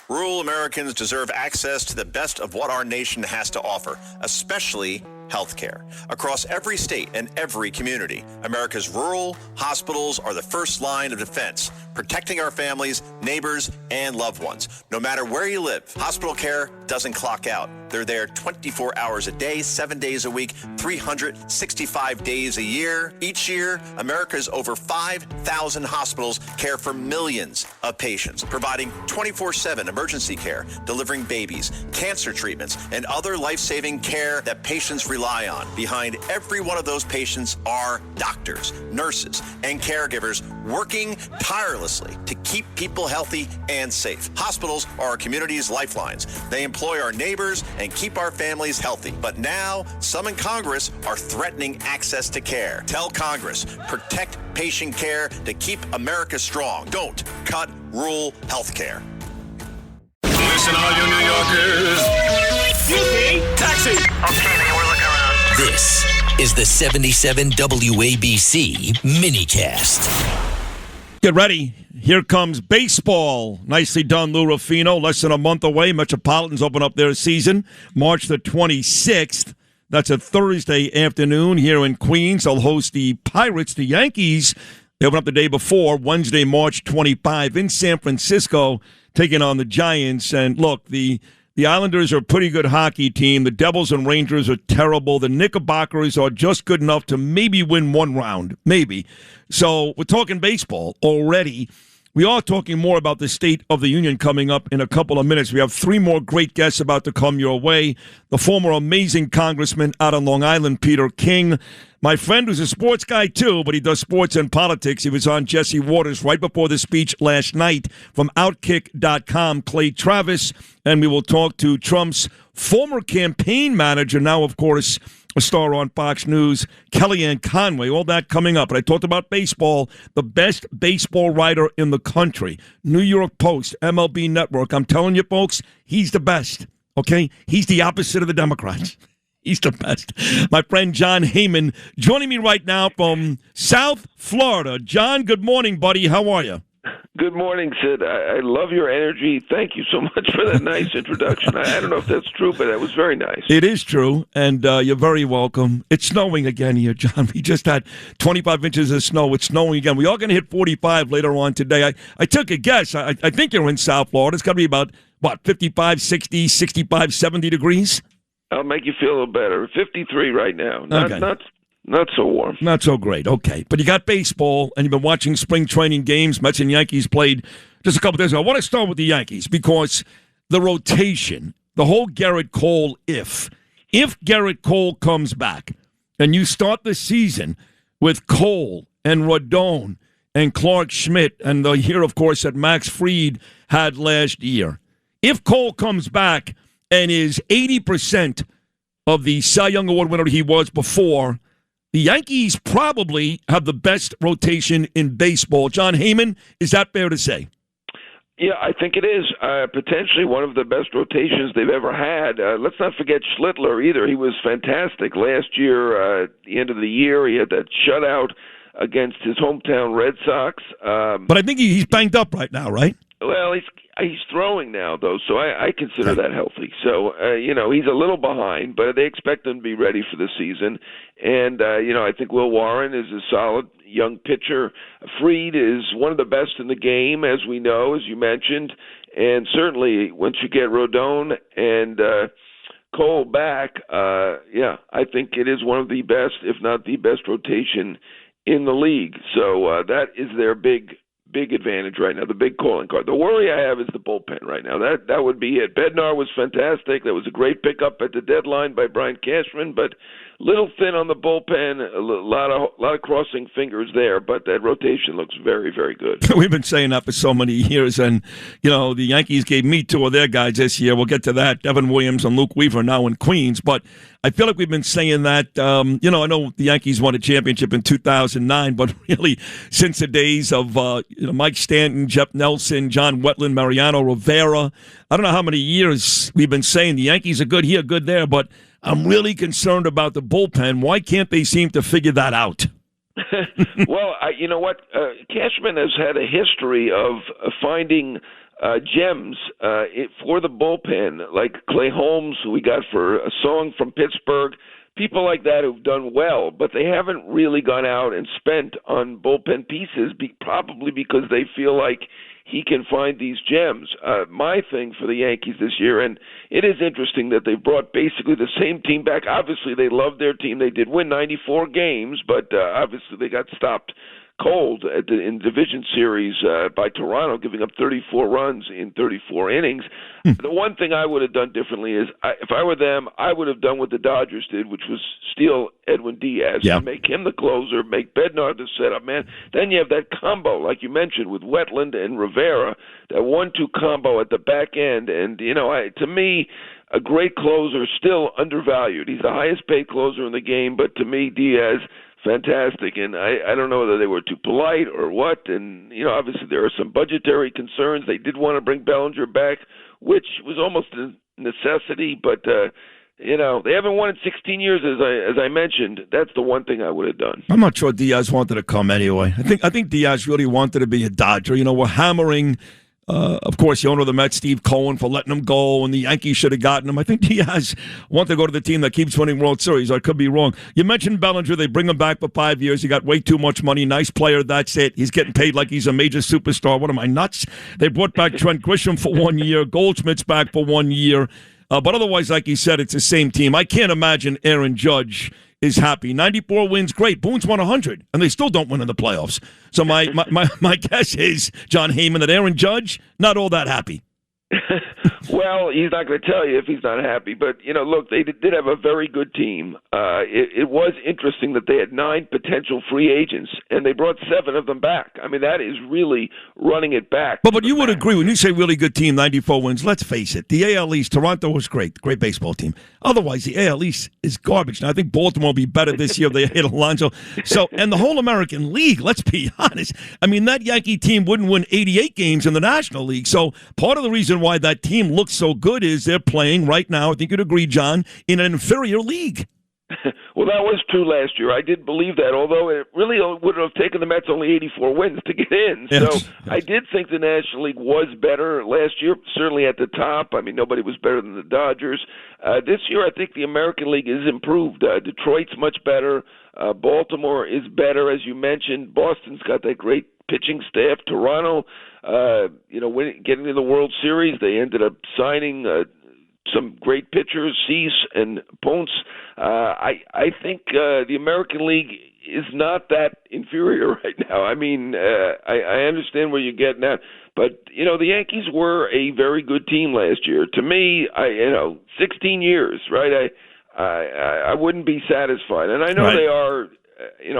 Rural Americans deserve access to the best of what our nation has to offer, especially health care. Across every state and every community, America's rural hospitals are the first line of defense, protecting our families, neighbors, and loved ones. No matter where you live, hospital care doesn't clock out. They're there 24 hours a day, 7 days a week, 365 days a year. Each year, America's over 5,000 hospitals care for millions of patients, providing 24/7 emergency care, delivering babies, cancer treatments, and other life-saving care that patients rely on. Behind every one of those patients are doctors, nurses, and caregivers working tirelessly to keep people healthy and safe. Hospitals are our community's lifelines. They employ our neighbors and keep our families healthy. But now, some in Congress are threatening access to care. Tell Congress, protect patient care to keep America strong. Don't cut rural health care. Listen, all you New Yorkers. Taxi. Okay, man, we're looking around. This is the 77 WABC minicast. Get ready. Here comes baseball. Nicely done, Lou Ruffino. Less than a month away. Metropolitans open up their season March the 26th. That's a Thursday afternoon here in Queens. They'll host the Pirates, the Yankees. They open up the day before, Wednesday, March 25 in San Francisco, taking on the Giants. And look, the Islanders are a pretty good hockey team. The Devils and Rangers are terrible. The Knickerbockers are just good enough to maybe win one round. Maybe. So we're talking baseball already. We are talking more about the State of the Union coming up in a couple of minutes. We have three more great guests about to come your way. The former amazing congressman out on Long Island, Peter King. My friend who's a sports guy too, but he does sports and politics. He was on Jesse Waters right before the speech last night from Outkick.com, Clay Travis. And we will talk to Trump's former campaign manager, now, of course, a star on Fox News, Kellyanne Conway. All that coming up. And I talked about baseball, the best baseball writer in the country. New York Post, MLB Network. I'm telling you, folks, he's the best, okay? He's the opposite of the Democrats. He's the best. My friend Jon Heyman joining me right now from South Florida. John, good morning, buddy. How are you? Good morning, Sid. I love your energy. Thank you so much for that nice introduction. I don't know if that's true, but that was very nice. It is true, and you're very welcome. It's snowing again here, John. We just had 25 inches of snow. It's snowing again. We are going to hit 45 later on today. I took a guess. I think you're in South Florida. It's got to be about, 55, 60, 65, 70 degrees? I'll make you feel a little better. 53 right now. Not so warm. Not so great. Okay. But you got baseball, and you've been watching spring training games. Mets and Yankees played just a couple days ago. I want to start with the Yankees because the rotation, the whole Garrett Cole if Garrett Cole comes back and you start the season with Cole and Rodon and Clark Schmidt and the year, of course, that Max Fried had last year, if Cole comes back and is 80% of the Cy Young Award winner he was before, the Yankees probably have the best rotation in baseball. Jon Heyman, is that fair to say? Yeah, I think it is. Potentially one of the best rotations they've ever had. Let's not forget Schlittler either. He was fantastic last year. At the end of the year, he had that shutout against his hometown Red Sox. But I think he's banged up right now, right? Well, he's throwing now, though, so I consider that healthy. So, he's a little behind, but they expect him to be ready for the season. And, I think Will Warren is a solid young pitcher. Fried is one of the best in the game, as we know, as you mentioned. And certainly, once you get Rodon and Cole back, I think it is one of the best, if not the best rotation in the league. So that is their big advantage right now, the big calling card. The worry I have is the bullpen right now. That would be it. Bednar was fantastic. That was a great pickup at the deadline by Brian Cashman, but little thin on the bullpen, a lot of crossing fingers there, but that rotation looks very, very good. We've been saying that for so many years, and, the Yankees gave me two of their guys this year. We'll get to that. Devin Williams and Luke Weaver now in Queens, but I feel like we've been saying that, I know the Yankees won a championship in 2009, but really since the days of, Mike Stanton, Jeff Nelson, John Wetland, Mariano Rivera, I don't know how many years we've been saying the Yankees are good here, good there, but I'm really concerned about the bullpen. Why can't they seem to figure that out? Well, you know what? Cashman has had a history of finding gems for the bullpen, like Clay Holmes, who we got for a song from Pittsburgh. People like that who've done well, but they haven't really gone out and spent on bullpen pieces, probably because they feel like he can find these gems. My thing for the Yankees this year, and it is interesting that they brought basically the same team back. Obviously, they love their team. They did win 94 games, but obviously they got stopped cold in division series by Toronto, giving up 34 runs in 34 innings. The one thing I would have done differently is, if I were them, I would have done what the Dodgers did, which was steal Edwin Diaz and make him the closer, make Bednar the setup man. Then you have that combo, like you mentioned, with Wetland and Rivera, that 1-2 combo at the back end. And, to me, a great closer, still undervalued. He's the highest paid closer in the game, but to me, Diaz, fantastic. And I don't know whether they were too polite or what. And, obviously there are some budgetary concerns. They did want to bring Bellinger back, which was almost a necessity. But, they haven't won in 16 years, as I mentioned. That's the one thing I would have done. I'm not sure Diaz wanted to come anyway. I think Diaz really wanted to be a Dodger. We're hammering, of course, the owner of the Mets, Steve Cohen, for letting him go, and the Yankees should have gotten him. I think Diaz wanted to go to the team that keeps winning World Series. I could be wrong. You mentioned Bellinger. They bring him back for 5 years. He got way too much money. Nice player. That's it. He's getting paid like he's a major superstar. What am I, nuts? They brought back Trent Grisham for 1 year. Goldschmidt's back for 1 year. But otherwise, like you said, it's the same team. I can't imagine Aaron Judge is happy. 94 wins, great. Boone's won 100, and they still don't win in the playoffs. So my guess is, Jon Heyman, that Aaron Judge, not all that happy. Well, he's not going to tell you if he's not happy. But, look, they did have a very good team. It was interesting that they had 9 potential free agents, and they brought 7 of them back. I mean, that is really running it back. But you would agree, when you say really good team, 94 wins, let's face it, the AL East, Toronto was great baseball team. Otherwise, the AL East is garbage. Now, I think Baltimore will be better this year if they hit Alonso. So, and the whole American League, let's be honest. I mean, that Yankee team wouldn't win 88 games in the National League. So, part of the reason why that team looks so good is they're playing right now, I think you'd agree, John, in an inferior league. Well, that was true last year. I did believe that, although it really would have taken the Mets only 84 wins to get in. So I did think the National League was better last year, certainly at the top. I mean, nobody was better than the Dodgers. This year, I think the American League is improved. Detroit's much better. Baltimore is better, as you mentioned. Boston's got that great pitching staff. Toronto, getting to the World Series, they ended up signing some great pitchers, Cease and Ponce. I think the American League is not that inferior right now. I mean, I understand where you're getting at, but the Yankees were a very good team last year. To me, 16 years, right? I wouldn't be satisfied, and I know they are.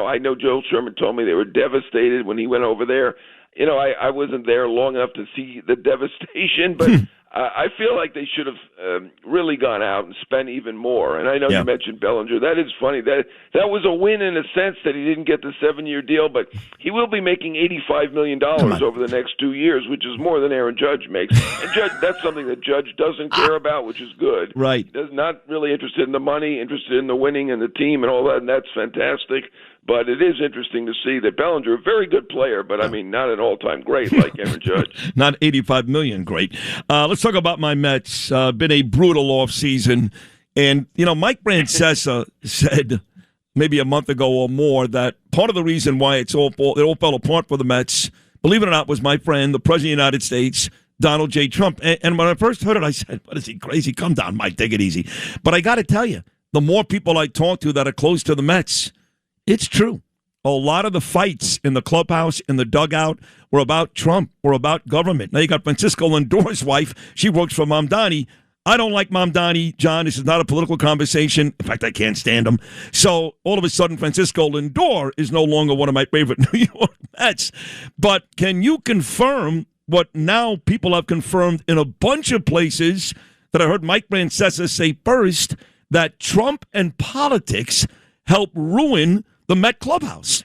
I know Joe Sherman told me they were devastated when he went over there. I wasn't there long enough to see the devastation, but I feel like they should have really gone out and spent even more. And I know you mentioned Bellinger. That is funny. That was a win in a sense that he didn't get the 7-year deal, but he will be making $85 million over the next 2 years, which is more than Aaron Judge makes. And Judge, that's something that Judge doesn't care about, which is good. Right. He's not really interested in the money, interested in the winning and the team and all that, and that's fantastic. But it is interesting to see that Bellinger, a very good player, but I mean, not an all-time great like Aaron Judge. Not $85 million great. Let's talk about my Mets. Been a brutal offseason. And, Mike Francesa said maybe a month ago or more that part of the reason why it all fell apart for the Mets, believe it or not, was my friend, the President of the United States, Donald J. Trump. And when I first heard it, I said, what is he, crazy? Come down, Mike, take it easy. But I got to tell you, the more people I talk to that are close to the Mets, it's true. A lot of the fights in the clubhouse, in the dugout, were about Trump, were about government. Now you got Francisco Lindor's wife. She works for Mamdani. I don't like Mamdani, John. This is not a political conversation. In fact, I can't stand him. So all of a sudden, Francisco Lindor is no longer one of my favorite New York Mets. But can you confirm what now people have confirmed in a bunch of places that I heard Mike Francesa say first, that Trump and politics help ruin the Met clubhouse?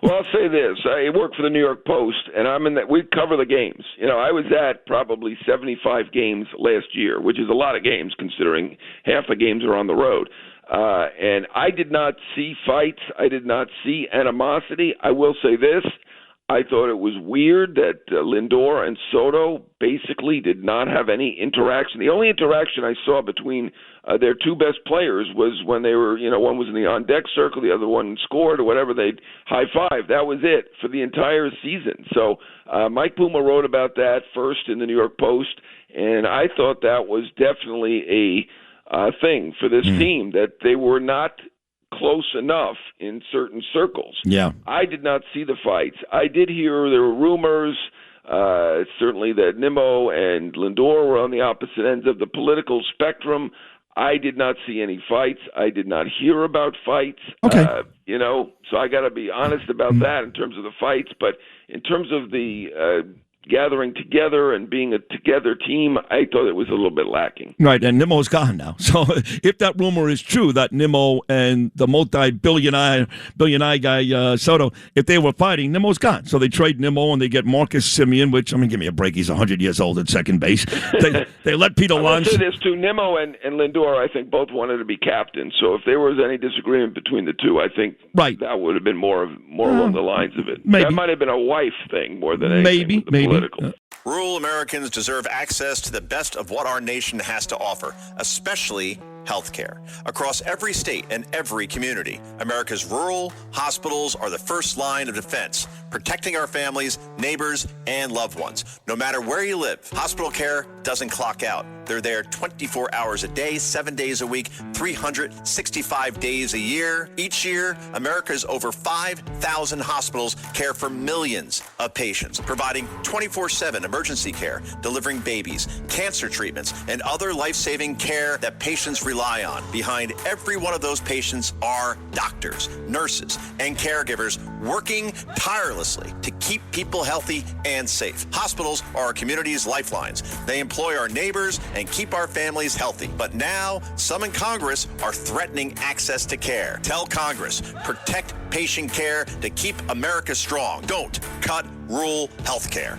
Well, I'll say this. I work for the New York Post, and I'm in that. We cover the games. I was at probably 75 games last year, which is a lot of games considering half the games are on the road. And I did not see fights. I did not see animosity. I will say this. I thought it was weird that Lindor and Soto basically did not have any interaction. The only interaction I saw between their two best players was when they were, one was in the on-deck circle, the other one scored or whatever, they'd high-five. That was it for the entire season. So Mike Puma wrote about that first in the New York Post, and I thought that was definitely a thing for this team, that they were not close enough in certain circles. Yeah. I did not see the fights. I did hear there were rumors, certainly that Nimmo and Lindor were on the opposite ends of the political spectrum. I did not see any fights. I did not hear about fights. Okay. So I got to be honest about that in terms of the fights. But in terms of the gathering together and being a together team, I thought it was a little bit lacking. Right, and Nimmo's gone now. So if that rumor is true, that Nimmo and the multi-billion-eye guy Soto, if they were fighting, Nimmo's gone. So they trade Nimmo and they get Marcus Semien, which, give me a break, he's 100 years old at second base. They let Peter Lance. I will say this too, Nimmo and Lindor, I think both wanted to be captain. So if there was any disagreement between the two, I think that would have been more along the lines of it. Maybe. That might have been a wife thing more than anything. Maybe. Rural Americans deserve access to the best of what our nation has to offer, especially health care. Across every state and every community, America's rural hospitals are the first line of defense, protecting our families, neighbors, and loved ones. No matter where you live, hospital care doesn't clock out. They're there 24 hours a day, 7 days a week, 365 days a year. Each year, America's over 5,000 hospitals care for millions of patients, providing 24/7 emergency care, delivering babies, cancer treatments, and other life-saving care that patients rely on. Behind every one of those patients are doctors, nurses, and caregivers working tirelessly to keep people healthy and safe. Hospitals are our community's lifelines. They employ our neighbors and keep our families healthy. But now, some in Congress are threatening access to care. Tell Congress, protect patient care to keep America strong. Don't cut rural health care.